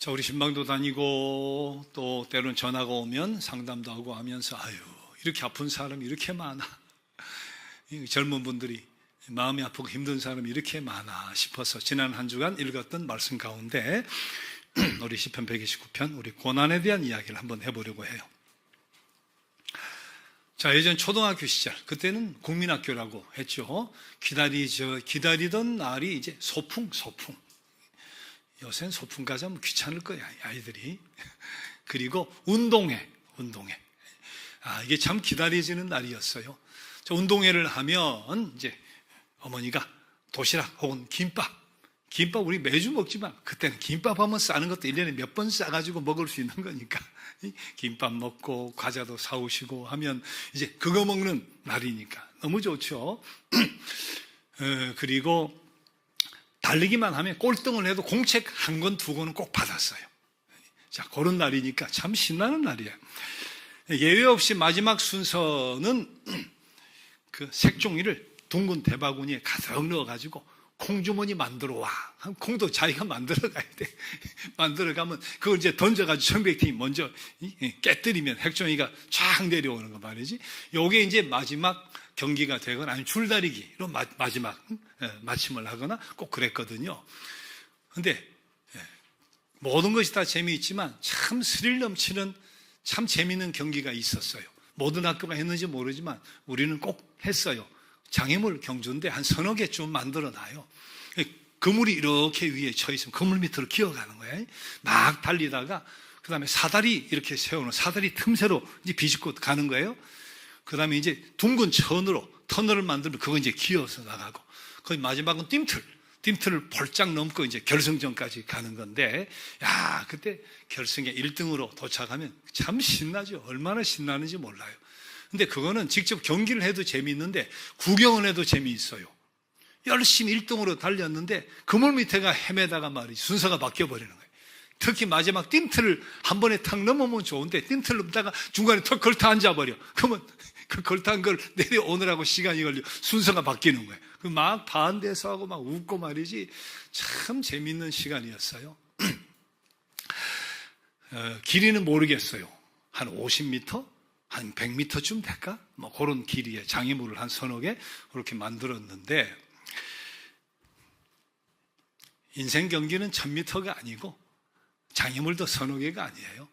자, 우리 신방도 다니고 또 때로는 전화가 오면 상담도 하고 하면서 아유, 이렇게 아픈 사람이 이렇게 많아. 젊은 분들이 마음이 아프고 힘든 사람이 이렇게 많아 싶어서 지난 한 주간 읽었던 말씀 가운데 우리 시편 129편 우리 고난에 대한 이야기를 한번 해보려고 해요. 자, 예전 초등학교 시절 그때는 국민학교라고 했죠. 기다리던 날이 이제 소풍. 요새는 소풍까지 하면 귀찮을 거야, 아이들이. 그리고 운동회. 이게 참 기다려지는 날이었어요. 자, 운동회를 하면 이제 어머니가 도시락 혹은 김밥 우리 매주 먹지만 그때는 김밥 한번 싸는 것도 1년에 몇 번 싸가지고 먹을 수 있는 거니까 김밥 먹고 과자도 사오시고 하면 이제 그거 먹는 날이니까 너무 좋죠. 그리고 달리기만 하면 꼴등을 해도 공책 한 권, 두 권은 꼭 받았어요. 자, 그런 날이니까 참 신나는 날이에요. 예외 없이 마지막 순서는 그 색종이를 둥근 대바구니에 가득 넣어가지고 콩주머니 만들어 와. 콩도 자기가 만들어 가야 돼. 만들어 가면 그걸 이제 던져가지고 청백팀이 먼저 깨뜨리면 핵종이가 쫙 내려오는 거 말이지. 요게 이제 마지막 경기가 되거나 아니면 줄다리기로 마지막 마침을 하거나 꼭 그랬거든요. 근데 모든 것이 다 재미있지만 참 스릴 넘치는 참 재미있는 경기가 있었어요. 모든 학교가 했는지 모르지만 우리는 꼭 했어요. 장애물 경주인데 한 서너 개쯤 만들어놔요. 그물이 이렇게 위에 쳐있으면 그물 밑으로 기어가는 거예요. 막 달리다가 그 다음에 사다리 이렇게 세우는 사다리 틈새로 이제 비집고 가는 거예요. 그 다음에 이제 둥근 터널을 만들면 그거 이제 기어서 나가고 거의 마지막은 뜀틀을 폴짝 넘고 이제 결승전까지 가는 건데, 야, 그때 결승에 1등으로 도착하면 참 신나죠. 얼마나 신나는지 몰라요. 근데 그거는 직접 경기를 해도 재미있는데 구경을 해도 재미있어요. 열심히 1등으로 달렸는데 그물 밑에가 헤매다가 말이지 순서가 바뀌어버리는 거예요. 특히 마지막 뜀틀을 한 번에 탁 넘으면 좋은데 뜀틀 넘다가 중간에 턱 걸터 앉아버려. 그러면 그 걸터한 걸 내려오느라고 시간이 걸려 순서가 바뀌는 거예요. 막 반대서 하고 막 웃고 말이지 참 재밌는 시간이었어요. 길이는 모르겠어요. 한 50m? 한 100m쯤 될까? 뭐 그런 길이에 장애물을 한 서너 개 그렇게 만들었는데 인생 경기는 1000m가 아니고 장애물도 서너 개가 아니에요.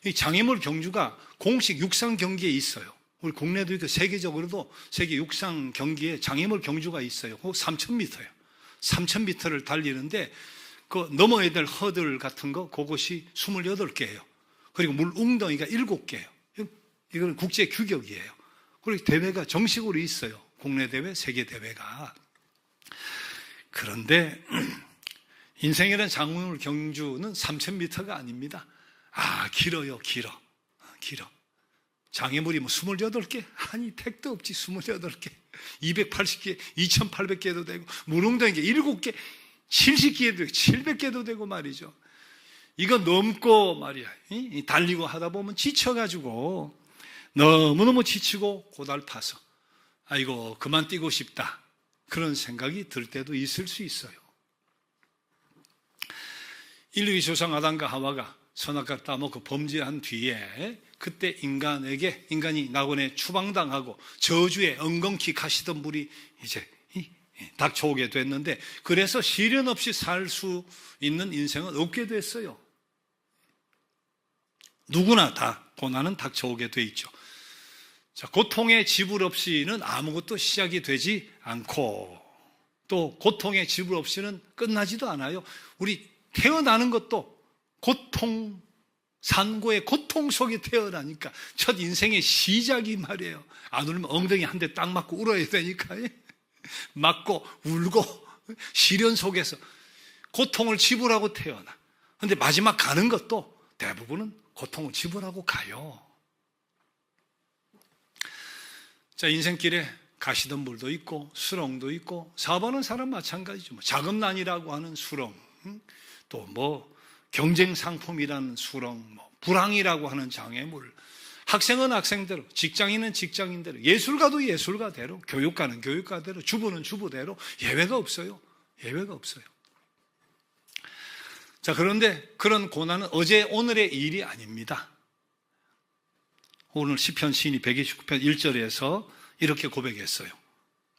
이 장애물 경주가 공식 육상 경기에 있어요. 우리 국내도 있고 세계적으로도 세계 육상 경기에 장애물 경주가 있어요. 그거 3000m예요. 3000m를 달리는데 그 넘어야 될 허들 같은 거 그것이 28개예요. 그리고 물 웅덩이가 7개예요. 이건 국제 규격이에요. 그리고 대회가 정식으로 있어요. 국내 대회, 세계 대회가. 그런데 인생이라는 장애물 경주는 3000m가 아닙니다. 길어요. 길어. 장애물이 뭐 28개? 아니, 택도 없지. 28개. 280개, 2800개도 되고, 물웅덩이가 7개, 70개도 되고, 700개도 되고 말이죠. 이거 넘고 말이야. 달리고 하다 보면 지쳐가지고, 너무너무 지치고 고달파서, 아이고, 그만 뛰고 싶다. 그런 생각이 들 때도 있을 수 있어요. 인류의 조상 아담과 하와가 선악과를 따먹고 범죄한 뒤에 그때 인간이 낙원에 추방당하고 저주에 엉겅퀴 가시던 분이 이제 닥쳐오게 됐는데 그래서 시련 없이 살 수 있는 인생은 없게 됐어요. 누구나 다 고난은 닥쳐오게 돼 있죠. 자, 고통의 지불 없이는 아무것도 시작이 되지 않고 또 고통의 지불 없이는 끝나지도 않아요. 우리 태어나는 것도 산고의 고통 속에 태어나니까 첫 인생의 시작이 말이에요. 안 울면 엉덩이 한 대 딱 맞고 울어야 되니까 맞고 울고 시련 속에서 고통을 지불하고 태어나. 그런데 마지막 가는 것도 대부분은 고통을 지불하고 가요. 자, 인생길에 가시던 물도 있고 수렁도 있고 사업하는 사람 마찬가지죠. 자금난이라고 하는 수렁, 또 뭐 경쟁 상품이라는 수렁, 불황이라고 하는 장애물, 학생은 학생대로, 직장인은 직장인대로, 예술가도 예술가대로, 교육가는 교육가대로, 주부는 주부대로 예외가 없어요. 자, 그런데 그런 고난은 어제 오늘의 일이 아닙니다. 오늘 시편 시인이 129편 1절에서 이렇게 고백했어요.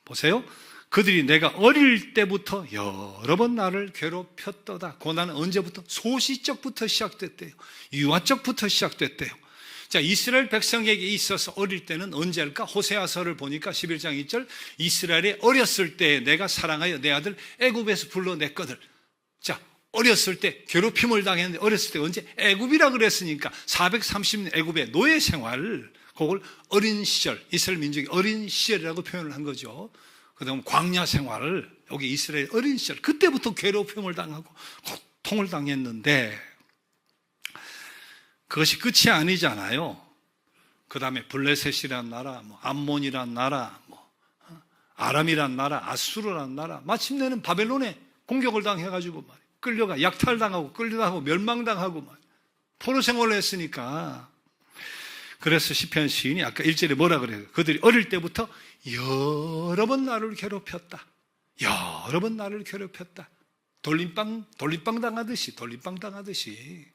보세요. 그들이 내가 어릴 때부터 여러 번 나를 괴롭혔도다. 고난은 언제부터? 소시적부터 시작됐대요. 유아적부터 시작됐대요. 자, 이스라엘 백성에게 있어서 어릴 때는 언제일까? 호세아서를 보니까 11장 2절, 이스라엘이 어렸을 때 내가 사랑하여 내 아들 애굽에서 불러냈거든. 자, 어렸을 때 괴롭힘을 당했는데, 어렸을 때 언제? 애굽이라 그랬으니까 430년 애굽의 노예 생활, 그걸 어린 시절, 이스라엘 민족이 어린 시절이라고 표현을 한 거죠. 그 다음 광야 생활을, 여기 이스라엘 어린 시절, 그때부터 괴롭힘을 당하고 고통을 당했는데, 그것이 끝이 아니잖아요. 그 다음에 블레셋이란 나라, 암몬이란 나라, 아람이란 나라, 아수르란 나라, 마침내는 바벨론에 공격을 당해가지고 끌려가 약탈당하고 끌려가고 멸망당하고 포로 생활을 했으니까. 그래서 시편 시인이 아까 1절에 뭐라 그래요? 그들이 어릴 때부터 여러 번 나를 괴롭혔다. 여러 번 나를 괴롭혔다. 돌림빵 당하듯이.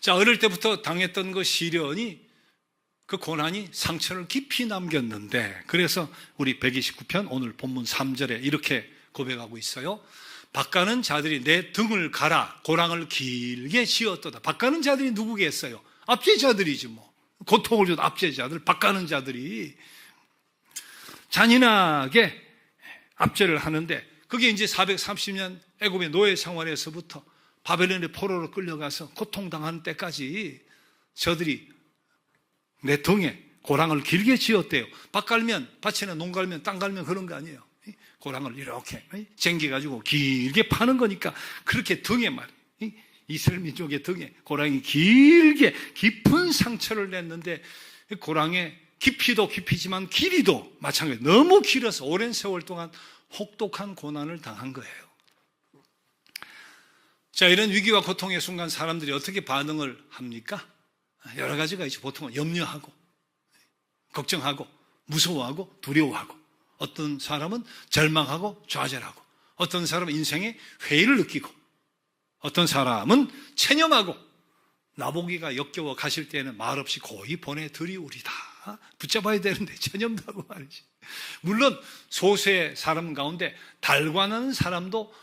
자, 어릴 때부터 당했던 그 시련이, 그 고난이 상처를 깊이 남겼는데, 그래서 우리 129편 오늘 본문 3절에 이렇게 고백하고 있어요. 밭가는 자들이 내 등을 갈아 고랑을 길게 지었도다. 밭가는 자들이 누구겠어요? 압제자들이지 뭐. 고통을 줘도 압제자들, 밭가는 자들이 잔인하게 압제를 하는데, 그게 이제 430년 애굽의 노예 생활에서부터 바벨론의 포로로 끌려가서 고통당하는 때까지 저들이 내 등에 고랑을 길게 지었대요. 밭 갈면, 밭이나 농 갈면, 땅 갈면 그런 거 아니에요. 고랑을 이렇게 쟁겨가지고 길게 파는 거니까, 그렇게 등에 말이에요. 이스라엘 민족의 등에 고랑이 길게 깊은 상처를 냈는데, 고랑의 깊이도 깊이지만 길이도 마찬가지, 너무 길어서 오랜 세월 동안 혹독한 고난을 당한 거예요. 자, 이런 위기와 고통의 순간 사람들이 어떻게 반응을 합니까? 여러 가지가 있죠. 보통은 염려하고, 걱정하고, 무서워하고, 두려워하고, 어떤 사람은 절망하고 좌절하고, 어떤 사람은 인생에 회의를 느끼고, 어떤 사람은 체념하고, 나보기가 역겨워 가실 때는 말없이 고이 보내드리우리다. 붙잡아야 되는데 체념도 하고 말이지. 물론 소수의 사람 가운데 달관하는 사람도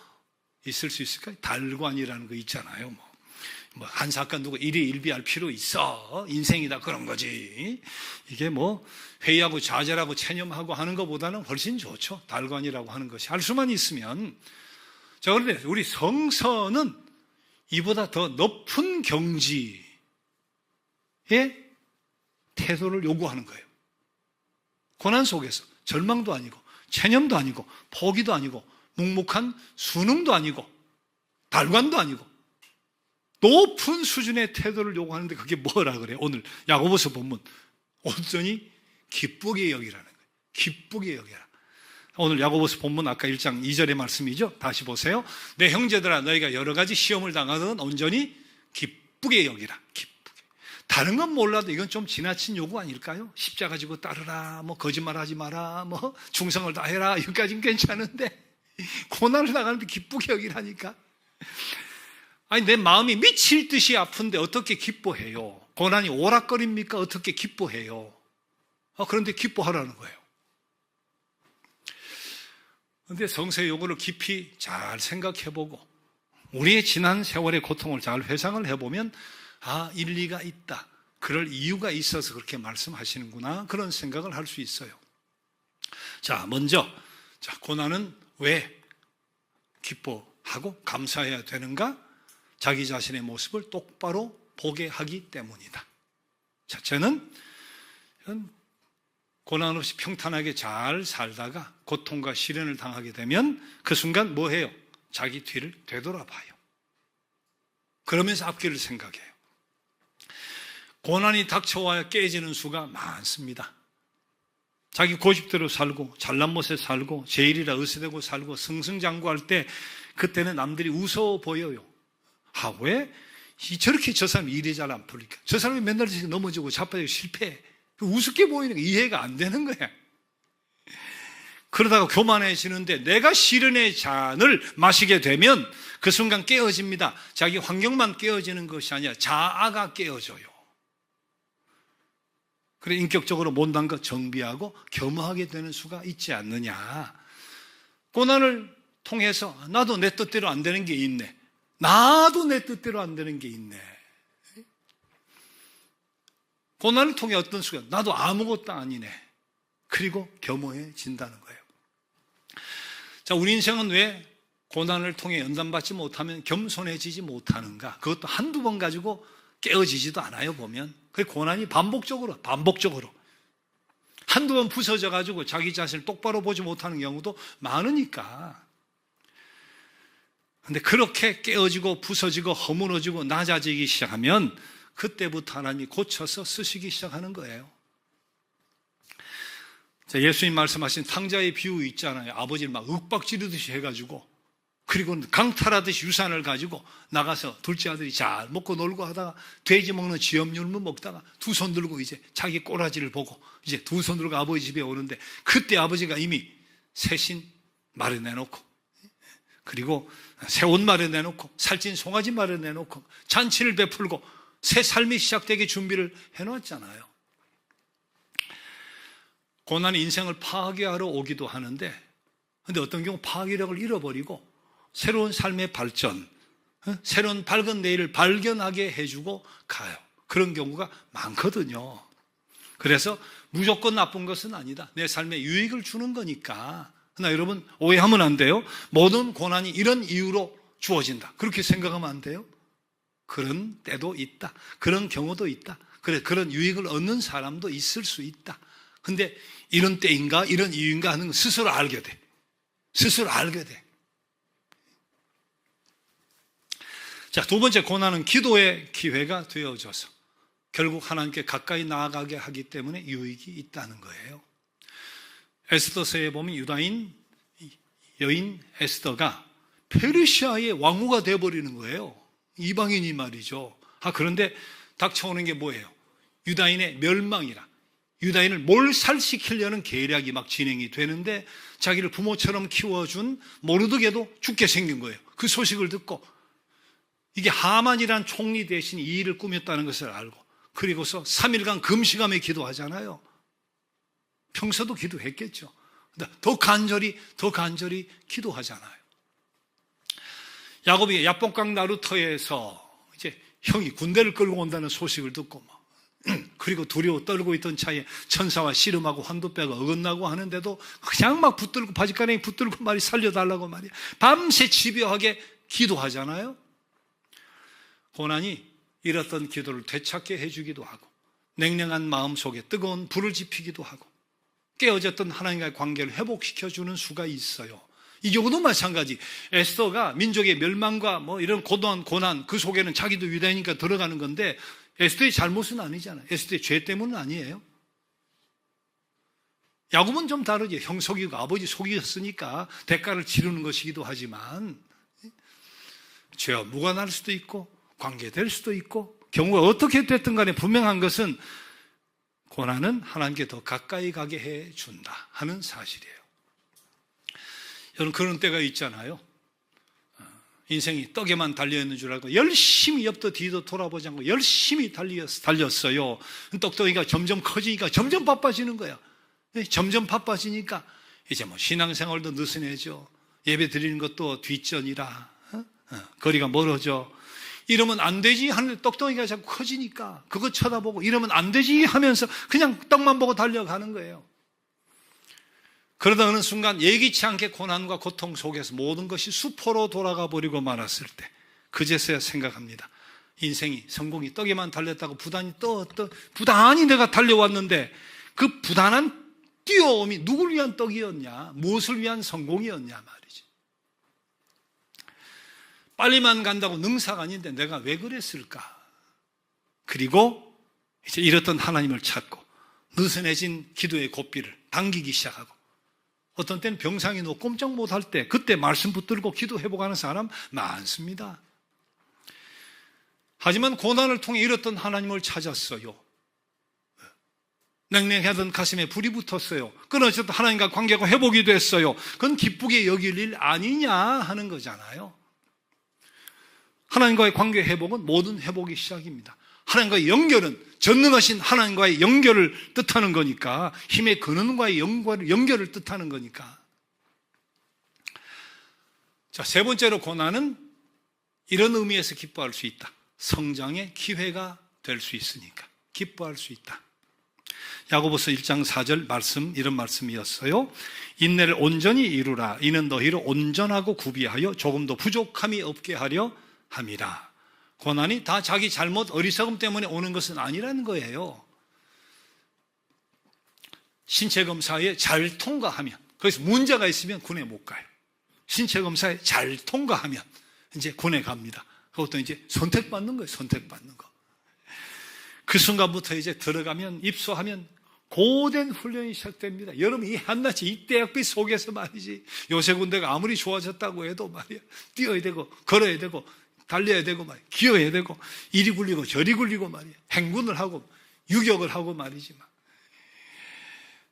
있을 수 있을까요? 달관이라는 거 있잖아요. 한 사건 두고 일희일비할 필요 있어. 인생이다 그런 거지. 이게 회의하고 좌절하고 체념하고 하는 것보다는 훨씬 좋죠. 달관이라고 하는 것이 할 수만 있으면. 자, 그런데 우리 성서는 이보다 더 높은 경지의 태도를 요구하는 거예요. 고난 속에서 절망도 아니고 체념도 아니고 포기도 아니고 묵묵한 순응도 아니고 달관도 아니고 높은 수준의 태도를 요구하는데, 그게 뭐라 그래요? 오늘 야고보서 본문 온전히 기쁘게 여기라는 거예요. 기쁘게 여기라. 오늘 야고보서 본문 아까 1장 2절의 말씀이죠. 다시 보세요. 내 형제들아, 너희가 여러 가지 시험을 당하든 온전히 기쁘게 여기라. 기쁘게. 다른 건 몰라도 이건 좀 지나친 요구 아닐까요? 십자가 지고 따르라, 거짓말하지 마라, 충성을 다해라, 여기까지는 괜찮은데 고난을 당하는데 기쁘게 여기라니까. 아니, 내 마음이 미칠 듯이 아픈데 어떻게 기뻐해요? 고난이 오락거립니까? 어떻게 기뻐해요? 그런데 기뻐하라는 거예요. 그런데 성서의 요구를 깊이 잘 생각해보고 우리의 지난 세월의 고통을 잘 회상을 해보면, 일리가 있다. 그럴 이유가 있어서 그렇게 말씀하시는구나. 그런 생각을 할 수 있어요. 자, 먼저 고난은 왜 기뻐하고 감사해야 되는가? 자기 자신의 모습을 똑바로 보게 하기 때문이다. 첫째는 고난 없이 평탄하게 잘 살다가 고통과 시련을 당하게 되면 그 순간 뭐 해요? 자기 뒤를 되돌아봐요. 그러면서 앞길을 생각해요. 고난이 닥쳐와야 깨지는 수가 많습니다. 자기 고집대로 살고 잘난 못에 살고 제일이라 의세대고 살고 승승장구할 때, 그때는 남들이 웃어 보여요. 왜? 저렇게 저 사람이 일이 잘 안 풀릴까? 저 사람이 맨날 넘어지고 자빠지고 실패해. 우습게 보이는 게 이해가 안 되는 거야. 그러다가 교만해지는데 내가 시련의 잔을 마시게 되면 그 순간 깨어집니다. 자기 환경만 깨어지는 것이 아니라 자아가 깨어져요. 그래 인격적으로 못난 것 정비하고 겸허하게 되는 수가 있지 않느냐. 고난을 통해서 나도 내 뜻대로 안 되는 게 있네. 나도 내 뜻대로 안 되는 게 있네. 고난을 통해 어떤 수가 나도 아무것도 아니네. 그리고 겸허해진다는 거예요. 자, 우리 인생은 왜 고난을 통해 연단받지 못하면 겸손해지지 못하는가? 그것도 한두 번 가지고 깨어지지도 않아요, 보면. 그 고난이 반복적으로 한두 번 부서져 가지고 자기 자신을 똑바로 보지 못하는 경우도 많으니까. 근데 그렇게 깨어지고 부서지고 허물어지고 낮아지기 시작하면 그때부터 하나님이 고쳐서 쓰시기 시작하는 거예요. 자, 예수님 말씀하신 탕자의 비유 있잖아요. 아버지를 막 윽박지르듯이 해가지고, 그리고 강탈하듯이 유산을 가지고 나가서 둘째 아들이 잘 먹고 놀고 하다가 돼지 먹는 쥐염율무 먹다가 두 손 들고 이제 자기 꼬라지를 보고 이제 두 손 들고 아버지 집에 오는데, 그때 아버지가 이미 새신 마련해놓고, 그리고 새 옷 마련해놓고, 살찐 송아지 마련해놓고, 잔치를 베풀고 새 삶이 시작되게 준비를 해놓았잖아요. 고난이 인생을 파괴하러 오기도 하는데, 근데 어떤 경우 파괴력을 잃어버리고 새로운 삶의 발전, 새로운 밝은 내일을 발견하게 해주고 가요. 그런 경우가 많거든요. 그래서 무조건 나쁜 것은 아니다. 내 삶에 유익을 주는 거니까. 그러나 여러분 오해하면 안 돼요. 모든 고난이 이런 이유로 주어진다, 그렇게 생각하면 안 돼요. 그런 때도 있다. 그런 경우도 있다. 그런 유익을 얻는 사람도 있을 수 있다. 근데 이런 때인가 이런 이유인가 하는 건 스스로 알게 돼. 스스로 알게 돼. 자, 두 번째, 고난은 기도의 기회가 되어져서 결국 하나님께 가까이 나아가게 하기 때문에 유익이 있다는 거예요. 에스더서에 보면 유다인 여인 에스더가 페르시아의 왕후가 되어버리는 거예요. 이방인이 말이죠. 그런데 닥쳐오는 게 뭐예요? 유다인의 멸망이라. 유다인을 몰살시키려는 계략이 막 진행이 되는데, 자기를 부모처럼 키워준 모르드게도 죽게 생긴 거예요. 그 소식을 듣고 이게 하만이란 총리 대신 이 일을 꾸몄다는 것을 알고, 그리고서 3일간 금식하며 기도하잖아요. 평소도 기도했겠죠. 더 간절히 기도하잖아요. 야곱이 야복강 나루터에서 이제 형이 군대를 끌고 온다는 소식을 듣고 그리고 두려워 떨고 있던 차에 천사와 씨름하고 환도뼈가 어긋나고 하는데도 그냥 막 붙들고 바짓가랑이 붙들고 말이 살려달라고 말이야. 밤새 집요하게 기도하잖아요. 고난이 잃었던 기도를 되찾게 해주기도 하고, 냉랭한 마음 속에 뜨거운 불을 지피기도 하고, 깨어졌던 하나님과의 관계를 회복시켜주는 수가 있어요. 이 경우도 마찬가지. 에스더가 민족의 멸망과 이런 고도한 고난, 그 속에는 자기도 유다이니까 들어가는 건데, 에스더의 잘못은 아니잖아요. 에스더의 죄 때문은 아니에요. 야곱은 좀 다르죠. 형 속이고 아버지 속이셨으니까 대가를 치르는 것이기도 하지만, 죄와 무관할 수도 있고 관계될 수도 있고, 경우가 어떻게 됐든 간에 분명한 것은 고난은 하나님께 더 가까이 가게 해준다 하는 사실이에요. 여러분, 그런 때가 있잖아요. 인생이 떡에만 달려있는 줄 알고 열심히 옆도 뒤도 돌아보지 않고 열심히 달렸어요. 떡덩이가 점점 커지니까 점점 바빠지는 거야. 점점 바빠지니까 이제 신앙생활도 느슨해져, 예배 드리는 것도 뒷전이라, 거리가 멀어져. 이러면 안 되지 하는데 떡덩이가 자꾸 커지니까 그거 쳐다보고 이러면 안 되지 하면서 그냥 떡만 보고 달려가는 거예요. 그러다 어느 순간 예기치 않게 고난과 고통 속에서 모든 것이 수포로 돌아가 버리고 말았을 때, 그제서야 생각합니다. 인생이, 성공이 떡에만 달렸다고 부단히 내가 달려왔는데 그 부단한 뛰어옴이 누굴 위한 떡이었냐, 무엇을 위한 성공이었냐 말이지. 빨리만 간다고 능사가 아닌데 내가 왜 그랬을까? 그리고 이제 잃었던 하나님을 찾고 느슨해진 기도의 고삐를 당기기 시작하고, 어떤 때는 병상에 누워 꼼짝 못할 때 그때 말씀 붙들고 기도 회복하는 사람 많습니다. 하지만 고난을 통해 잃었던 하나님을 찾았어요. 냉랭하던 가슴에 불이 붙었어요. 끊어졌던 하나님과 관계가 회복이 됐어요. 그건 기쁘게 여길 일 아니냐 하는 거잖아요. 하나님과의 관계 회복은 모든 회복의 시작입니다. 하나님과의 연결은 전능하신 하나님과의 연결을 뜻하는 거니까, 힘의 근원과의 연결을 뜻하는 거니까. 자, 세 번째로 고난은 이런 의미에서 기뻐할 수 있다. 성장의 기회가 될 수 있으니까 기뻐할 수 있다. 야고보서 1장 4절 말씀, 이런 말씀이었어요. 인내를 온전히 이루라. 이는 너희를 온전하고 구비하여 조금도 부족함이 없게 하려 함이라. 고난이 다 자기 잘못, 어리석음 때문에 오는 것은 아니라는 거예요. 신체 검사에 잘 통과하면, 거기서 문제가 있으면 군에 못 가요. 신체 검사에 잘 통과하면 이제 군에 갑니다. 그것도 이제 선택받는 거예요. 선택받는 거. 그 순간부터 이제 들어가면, 입소하면 고된 훈련이 시작됩니다. 여러분, 이 한낮이 이 대학비 속에서 말이지, 요새 군대가 아무리 좋아졌다고 해도 말이야, 뛰어야 되고 걸어야 되고 달려야 되고 말이야, 기어야 되고, 이리 굴리고 저리 굴리고 말이야, 행군을 하고 유격을 하고 말이지.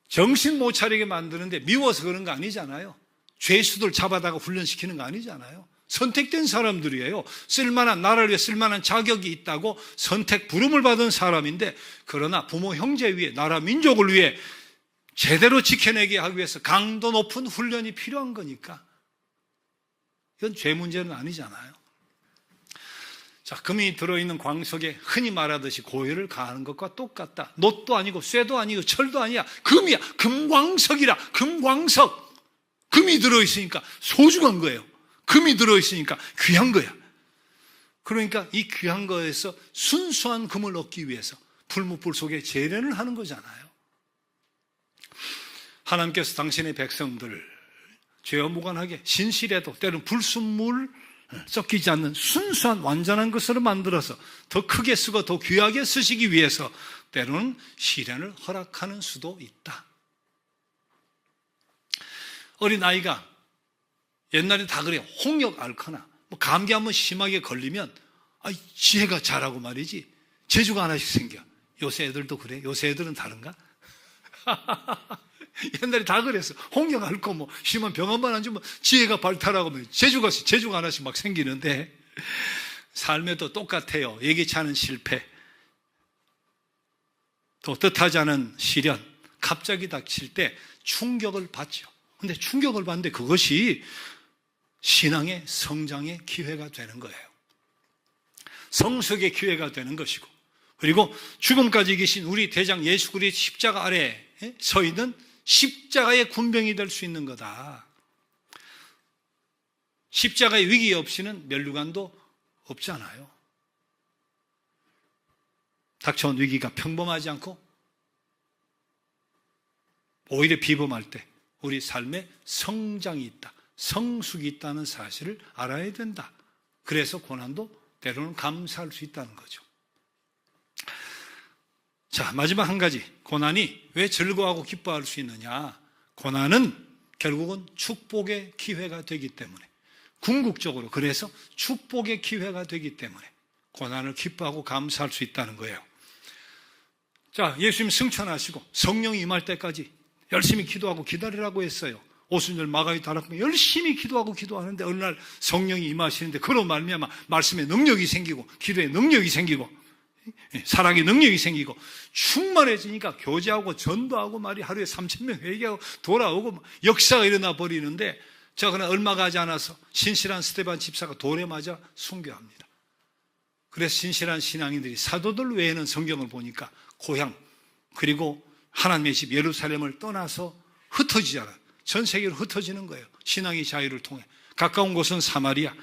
정신 못 차리게 만드는데 미워서 그런 거 아니잖아요. 죄수들 잡아다가 훈련시키는 거 아니잖아요. 선택된 사람들이에요. 쓸만한, 나라를 위해 쓸만한 자격이 있다고 선택, 부름을 받은 사람인데, 그러나 부모, 형제 위에, 나라, 민족을 위해 제대로 지켜내게 하기 위해서 강도 높은 훈련이 필요한 거니까 이건 죄 문제는 아니잖아요. 자, 금이 들어있는 광석에 흔히 말하듯이 고열을 가하는 것과 똑같다. 놋도 아니고 쇠도 아니고 철도 아니야. 금이야. 금광석이라. 금광석. 금이 들어있으니까 소중한 거예요. 금이 들어있으니까 귀한 거야. 그러니까 이 귀한 거에서 순수한 금을 얻기 위해서 불무불 속에 재련을 하는 거잖아요. 하나님께서 당신의 백성들 죄와 무관하게 신실해도 때로는 불순물 섞이지 않는 순수한 완전한 것으로 만들어서 더 크게 쓰고 더 귀하게 쓰시기 위해서 때로는 시련을 허락하는 수도 있다. 어린아이가 옛날에 다 그래요. 홍역 앓거나 뭐 감기 한번 심하게 걸리면 지혜가 자라고 말이지 재주가 하나씩 생겨. 요새 애들도 그래? 요새 애들은 다른가? 옛날에 다 그랬어. 홍역 앓고 뭐 심한 병 한번 안 주면 지혜가 발달하고 뭐 재주가 하나씩 막 생기는데, 삶에도 똑같아요. 예기치 않은 실패, 또 뜻하지 않은 시련, 갑자기 닥칠 때 충격을 받죠. 근데 충격을 받는데 그것이 신앙의 성장의 기회가 되는 거예요. 성숙의 기회가 되는 것이고, 그리고 죽음까지 계신 우리 대장 예수 그리스도의 십자가 아래에 서 있는 십자가의 군병이 될 수 있는 거다. 십자가의 위기 없이는 면류관도 없잖아요. 닥쳐온 위기가 평범하지 않고 오히려 비범할 때 우리 삶에 성장이 있다, 성숙이 있다는 사실을 알아야 된다. 그래서 고난도 때로는 감사할 수 있다는 거죠. 자, 마지막 한 가지. 고난이 왜 즐거워하고 기뻐할 수 있느냐? 고난은 결국은 축복의 기회가 되기 때문에, 궁극적으로 그래서 축복의 기회가 되기 때문에 고난을 기뻐하고 감사할 수 있다는 거예요. 자, 예수님 승천하시고 성령이 임할 때까지 열심히 기도하고 기다리라고 했어요. 오순절 마가위 다락방에 열심히 기도하는데 어느 날 성령이 임하시는데, 그로 말미암아 말씀의 능력이 생기고 기도의 능력이 생기고 사랑의 능력이 생기고 충만해지니까 교제하고 전도하고 말이 하루에 3,000명 회개하고 돌아오고 역사가 일어나 버리는데, 자, 그러나 얼마 가지 않아서 신실한 스데반 집사가 돌에 맞아 순교합니다. 그래서 신실한 신앙인들이 사도들 외에는 성경을 보니까 고향 그리고 하나님의 집 예루살렘을 떠나서 흩어지잖아요. 전 세계로 흩어지는 거예요. 신앙의 자유를 통해. 가까운 곳은 사마리아,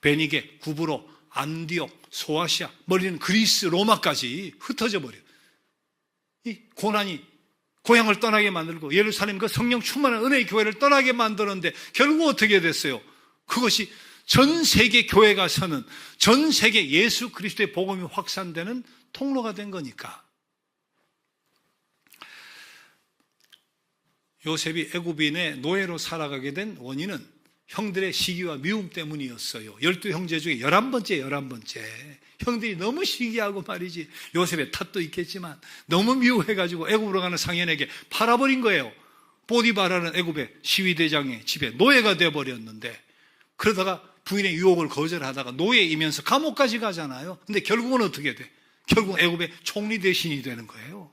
베니게, 구브로, 안디옥, 소아시아, 멀리는 그리스, 로마까지 흩어져 버려요. 이 고난이 고향을 떠나게 만들고 예루살렘 그 성령 충만한 은혜의 교회를 떠나게 만드는데 결국 어떻게 됐어요? 그것이 전 세계 교회가 서는, 전 세계 예수 그리스도의 복음이 확산되는 통로가 된 거니까. 요셉이 애굽인의 노예로 살아가게 된 원인은 형들의 시기와 미움 때문이었어요. 12형제 중에 11번째. 형들이 너무 시기하고 말이지. 요셉의 탓도 있겠지만 너무 미워해가지고 애굽으로 가는 상인에게 팔아버린 거예요. 보디바라는 애굽의 시위대장의 집에 노예가 돼버렸는데, 그러다가 부인의 유혹을 거절하다가 노예이면서 감옥까지 가잖아요. 근데 결국은 어떻게 돼? 결국 애굽의 총리 대신이 되는 거예요.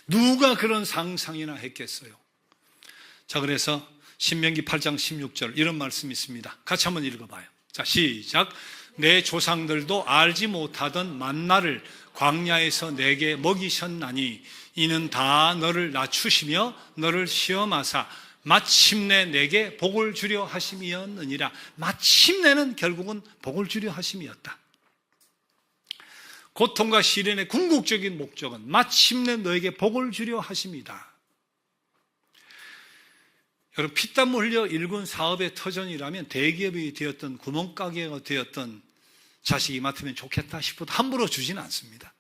누가 그런 상상이나 했겠어요? 자, 그래서 신명기 8장 16절 이런 말씀이 있습니다. 같이 한번 읽어봐요. 자, 시작. 내 조상들도 알지 못하던 만나를 광야에서 내게 먹이셨나니 이는 다 너를 낮추시며 너를 시험하사 마침내 내게 복을 주려 하심이었느니라. 마침내는 결국은 복을 주려 하심이었다. 고통과 시련의 궁극적인 목적은 마침내 너에게 복을 주려 하심이다. 여러분, 피땀 흘려 일군 사업의 터전이라면 대기업이 되었던 구멍가게가 되었던 자식이 맡으면 좋겠다 싶어도 함부로 주지는 않습니다.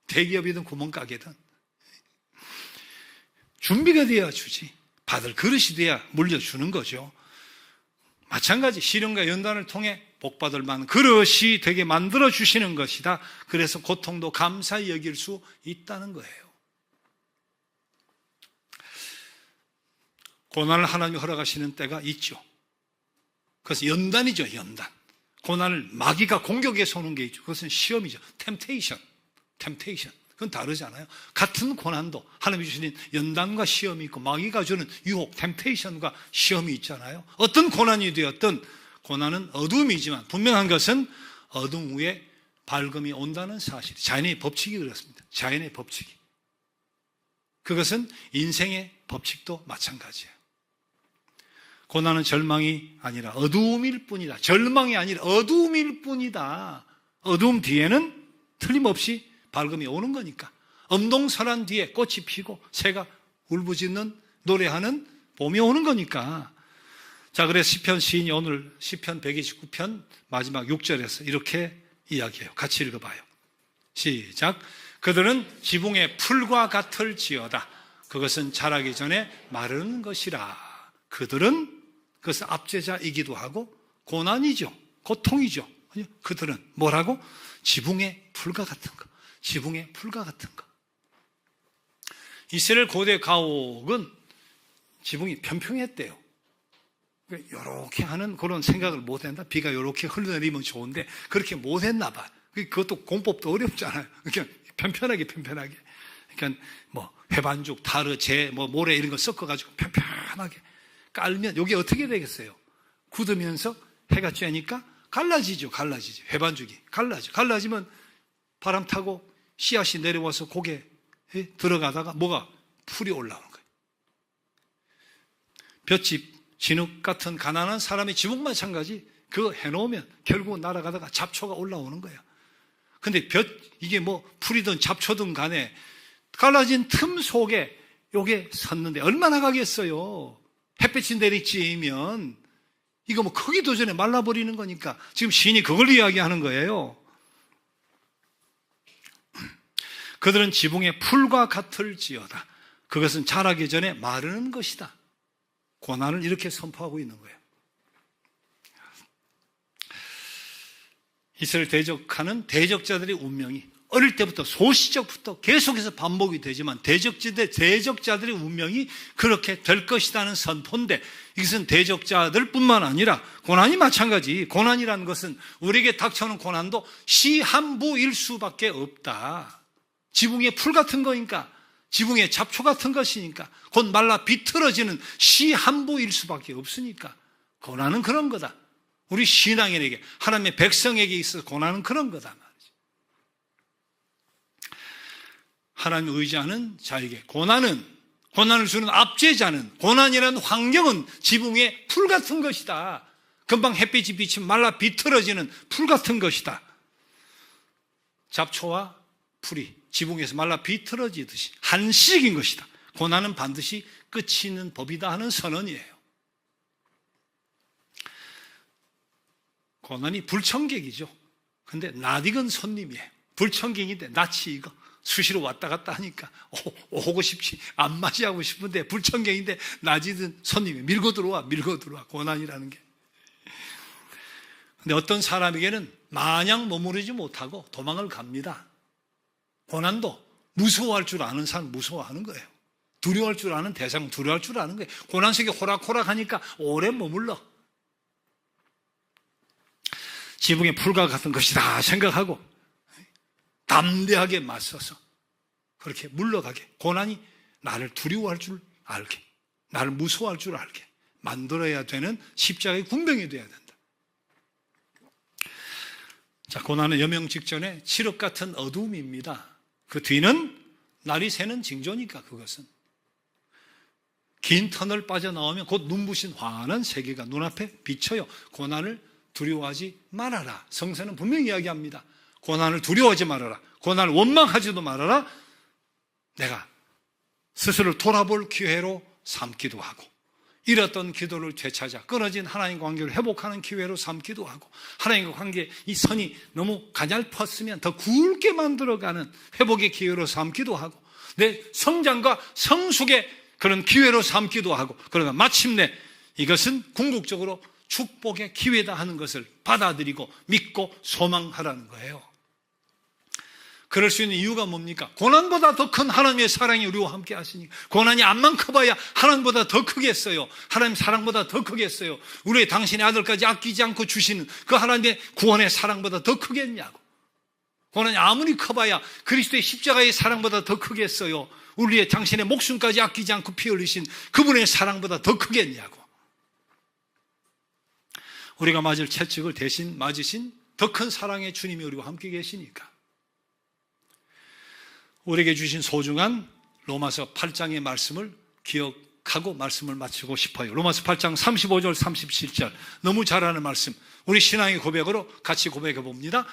대기업이든 구멍가게든 준비가 돼야 주지, 받을 그릇이 돼야 물려주는 거죠. 마찬가지 시련과 연단을 통해 복받을 만한 그릇이 되게 만들어주시는 것이다. 그래서 고통도 감사히 여길 수 있다는 거예요. 고난을 하나님이 허락하시는 때가 있죠. 그래서 연단이죠, 연단. 고난을 마귀가 공격해서 오는 게 있죠. 그것은 시험이죠. 템테이션. 그건 다르잖아요. 같은 고난도 하나님이 주시는 연단과 시험이 있고 마귀가 주는 유혹, 템테이션과 시험이 있잖아요. 어떤 고난이 되었든 고난은 어둠이지만 분명한 것은 어둠 위에 밝음이 온다는 사실. 자연의 법칙이 그렇습니다. 자연의 법칙이. 그것은 인생의 법칙도 마찬가지예요. 고난은 절망이 아니라 어두움일 뿐이다. 절망이 아니라 어두움일 뿐이다. 어두움 뒤에는 틀림없이 밝음이 오는 거니까. 엄동설한 뒤에 꽃이 피고 새가 울부짖는 노래하는 봄이 오는 거니까. 자, 그래서 시편 시인이 오늘 시편 129편 마지막 6절에서 이렇게 이야기해요. 같이 읽어봐요. 시작. 그들은 지붕의 풀과 같을지어다. 그것은 자라기 전에 마르는 것이라. 그것은 압제자이기도 하고 고난이죠. 고통이죠. 그들은 뭐라고? 지붕의 풀과 같은 것. 지붕의 풀과 같은 것. 이스라엘 고대 가옥은 지붕이 평평했대요. 이렇게 하는 그런 생각을 못 했나? 비가 이렇게 흘러내리면 좋은데 그렇게 못 했나 봐. 그것도 공법도 어렵잖아요. 그냥 편편하게. 그러니까 뭐 회반죽, 타르, 재, 모래 이런 거 섞어가지고 편편하게 깔면 여기 어떻게 되겠어요? 굳으면서 해가 쬐니까 갈라지죠. 회반죽이 갈라지면 바람 타고 씨앗이 내려와서 고개 들어가다가 뭐가 풀이 올라오는 거예요. 볏짚, 진흙 같은 가난한 사람의 지붕 마찬가지. 그거 해놓으면 결국은 날아가다가 잡초가 올라오는 거예요. 근데 이게 뭐 풀이든 잡초든 간에 갈라진 틈 속에 요게 섰는데 얼마나 가겠어요? 햇빛이 내리쬐면 이거 뭐 크기도 전에 말라버리는 거니까 지금 시인이 그걸 이야기하는 거예요. 그들은 지붕의 풀과 같을지어다. 그것은 자라기 전에 마르는 것이다. 고난을 이렇게 선포하고 있는 거예요. 이스라엘 대적하는 대적자들의 운명이 어릴 때부터 소시적부터 계속해서 반복이 되지만 대적자들의 운명이 그렇게 될 것이라는 선포인데, 이것은 대적자들뿐만 아니라 고난이 마찬가지. 고난이라는 것은 우리에게 닥쳐오는 고난도 시한부일 수밖에 없다. 지붕의 풀 같은 거니까, 지붕의 잡초 같은 것이니까, 곧 말라 비틀어지는 시한부일 수밖에 없으니까 고난은 그런 거다. 우리 신앙인에게, 하나님의 백성에게 있어서 고난은 그런 거다 말이죠. 하나님 의지하는 자에게 고난을 주는 압제자는, 고난이라는 환경은 지붕의 풀 같은 것이다. 금방 햇빛이 비치면 말라 비틀어지는 풀 같은 것이다. 잡초와 풀이 지붕에서 말라 비틀어지듯이 한시적인 것이다. 고난은 반드시 끝이 있는 법이다 하는 선언이에요. 고난이 불청객이죠. 근데 낯익은 손님이에요. 불청객인데 낯이 익어. 수시로 왔다 갔다 하니까 오고 싶지, 안 맞이하고 싶은데 불청객인데 낮이든 손님이 밀고 들어와 고난이라는 게. 근데 어떤 사람에게는 마냥 머무르지 못하고 도망을 갑니다. 고난도 무서워할 줄 아는 사람 무서워하는 거예요. 두려워할 줄 아는 대상 두려워할 줄 아는 거예요. 고난 속에 호락호락 하니까 오래 머물러. 지붕의 풀과 같은 것이다 생각하고 담대하게 맞서서 그렇게 물러가게, 고난이 나를 두려워할 줄 알게, 나를 무서워할 줄 알게 만들어야 되는 십자가의 군병이 되어야 된다. 자, 고난은 여명 직전에 칠흑 같은 어두움입니다. 그 뒤는 날이 새는 징조니까 그것은. 긴 터널 빠져나오면 곧 눈부신 환한 세계가 눈앞에 비쳐요. 고난을 두려워하지 말아라. 성서는 분명히 이야기합니다. 고난을 두려워하지 말아라. 고난을 원망하지도 말아라. 내가 스스로를 돌아볼 기회로 삼기도 하고, 잃었던 기도를 되찾아 끊어진 하나님과 관계를 회복하는 기회로 삼기도 하고, 하나님과 관계 이 선이 너무 가냘팠으면 더 굵게 만들어가는 회복의 기회로 삼기도 하고, 내 성장과 성숙의 그런 기회로 삼기도 하고, 그러나 마침내 이것은 궁극적으로 축복의 기회다 하는 것을 받아들이고 믿고 소망하라는 거예요. 그럴 수 있는 이유가 뭡니까? 고난보다 더 큰 하나님의 사랑이 우리와 함께 하시니까. 고난이 암만 커봐야 하나님보다 더 크겠어요. 하나님 사랑보다 더 크겠어요. 우리의 당신의 아들까지 아끼지 않고 주시는 그 하나님의 구원의 사랑보다 더 크겠냐고. 고난이 아무리 커봐야 그리스도의 십자가의 사랑보다 더 크겠어요. 우리의 당신의 목숨까지 아끼지 않고 피 흘리신 그분의 사랑보다 더 크겠냐고. 우리가 맞을 채찍을 대신 맞으신 더 큰 사랑의 주님이 우리와 함께 계시니까. 우리에게 주신 소중한 로마서 8장의 말씀을 기억하고 말씀을 마치고 싶어요. 로마서 8장 35절 37절 너무 잘 아는 말씀, 우리 신앙의 고백으로 같이 고백해 봅니다.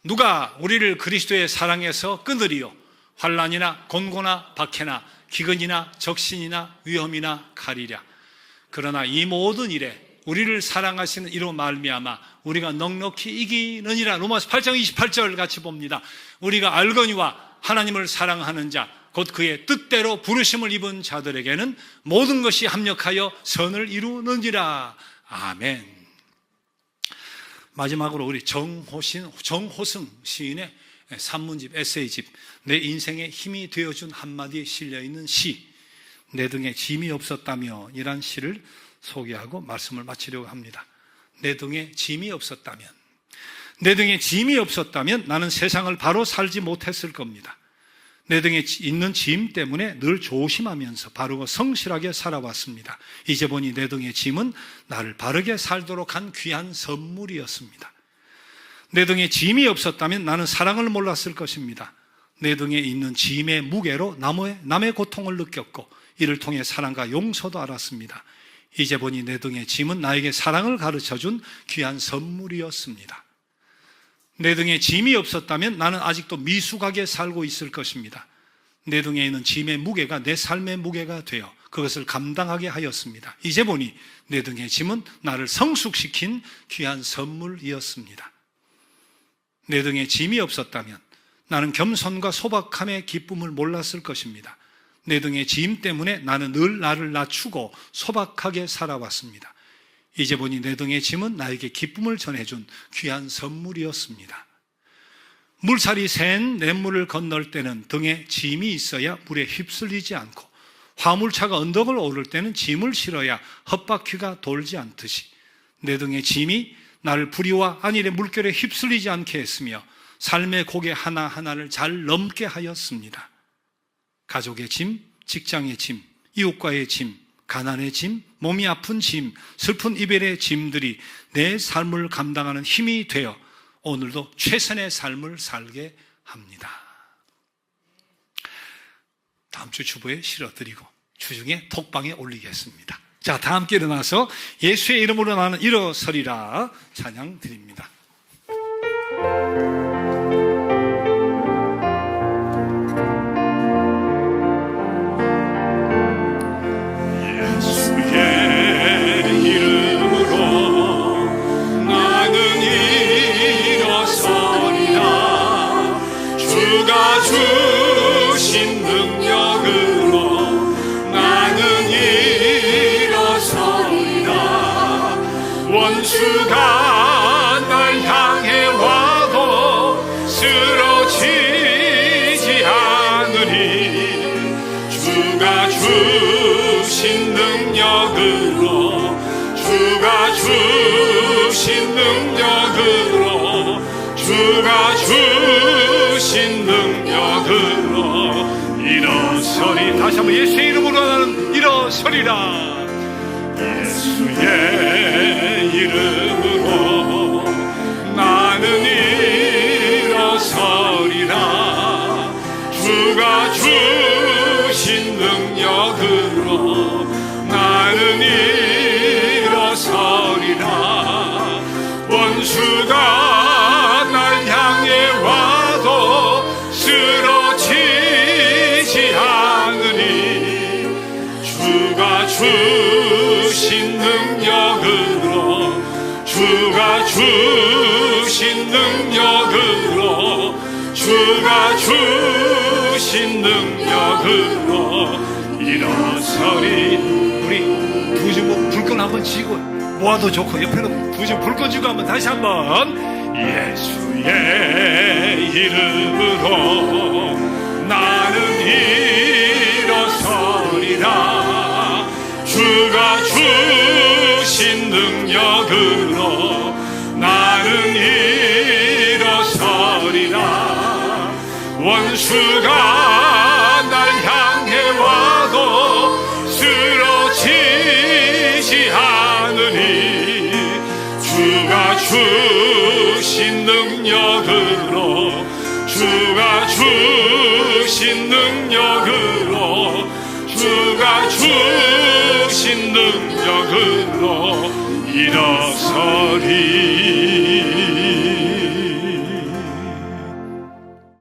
누가 우리를 그리스도의 사랑에서 끊으리요? 환난이나 곤고나 박해나 기근이나 적신이나 위험이나 칼이랴. 그러나 이 모든 일에 우리를 사랑하시는 이로 말미암아 우리가 넉넉히 이기느니라. 로마서 8장 28절 같이 봅니다. 우리가 알거니와 하나님을 사랑하는 자, 곧 그의 뜻대로 부르심을 입은 자들에게는 모든 것이 합력하여 선을 이루느니라. 아멘. 마지막으로 우리 정호승 시인의 산문집, 에세이집, 내 인생의 힘이 되어준 한마디에 실려있는 시, 내 등에 짐이 없었다면 이란 시를 소개하고 말씀을 마치려고 합니다. 내 등에 짐이 없었다면, 내 등에 짐이 없었다면 나는 세상을 바로 살지 못했을 겁니다. 내 등에 있는 짐 때문에 늘 조심하면서 바르고 성실하게 살아왔습니다. 이제 보니 내 등의 짐은 나를 바르게 살도록 한 귀한 선물이었습니다. 내 등에 짐이 없었다면 나는 사랑을 몰랐을 것입니다. 내 등에 있는 짐의 무게로 남의 고통을 느꼈고 이를 통해 사랑과 용서도 알았습니다. 이제 보니 내 등의 짐은 나에게 사랑을 가르쳐준 귀한 선물이었습니다. 내 등에 짐이 없었다면 나는 아직도 미숙하게 살고 있을 것입니다. 내 등에 있는 짐의 무게가 내 삶의 무게가 되어 그것을 감당하게 하였습니다. 이제 보니 내 등의 짐은 나를 성숙시킨 귀한 선물이었습니다. 내 등에 짐이 없었다면 나는 겸손과 소박함의 기쁨을 몰랐을 것입니다. 내 등의 짐 때문에 나는 늘 나를 낮추고 소박하게 살아왔습니다. 이제 보니 내 등의 짐은 나에게 기쁨을 전해준 귀한 선물이었습니다. 물살이 센 냇물을 건널 때는 등에 짐이 있어야 물에 휩쓸리지 않고, 화물차가 언덕을 오를 때는 짐을 실어야 헛바퀴가 돌지 않듯이 내 등의 짐이 나를 불의와 안일의 물결에 휩쓸리지 않게 했으며 삶의 고개 하나하나를 잘 넘게 하였습니다. 가족의 짐, 직장의 짐, 이웃과의 짐, 가난의 짐, 몸이 아픈 짐, 슬픈 이별의 짐들이 내 삶을 감당하는 힘이 되어 오늘도 최선의 삶을 살게 합니다. 다음 주 주보에 실어드리고 주중에 톡방에 올리겠습니다. 자, 다 함께 일어나서 예수의 이름으로 나는 일어서리라 찬양 드립니다. 주가 주 원수가 날 향해 와도 쓰러지지 않으리. 주가 주신 능력으로, 주가 주신 능력으로, 주가 주신 능력으로 일어서리. 다시 한번 예수의 이름으로 나는 일어서리라. 예수의 이름으로 나는 일어서리라. 주가 주신 능력으로 나는 일어서리라. 원수가 날 향해 와도 쓰러지지 않으니 주가 주신 능력으로, 주가 주신 능력으로, 주가 주신 능력으로 일어서리. 우리 부주먹 불끈 한번 쥐고 모아도 좋고 옆에는 부주먹 불끈 쥐고 한번 다시 한번 예수의 이름으로 나는 일어서리라. 주가 주신 능력으로 나는 일어서리라. 원수가 날 향해 와도 쓰러지지 않으니 주가 주신 능력으로, 주가 주신 능력으로, 주가 주신 능력으로 일어서리.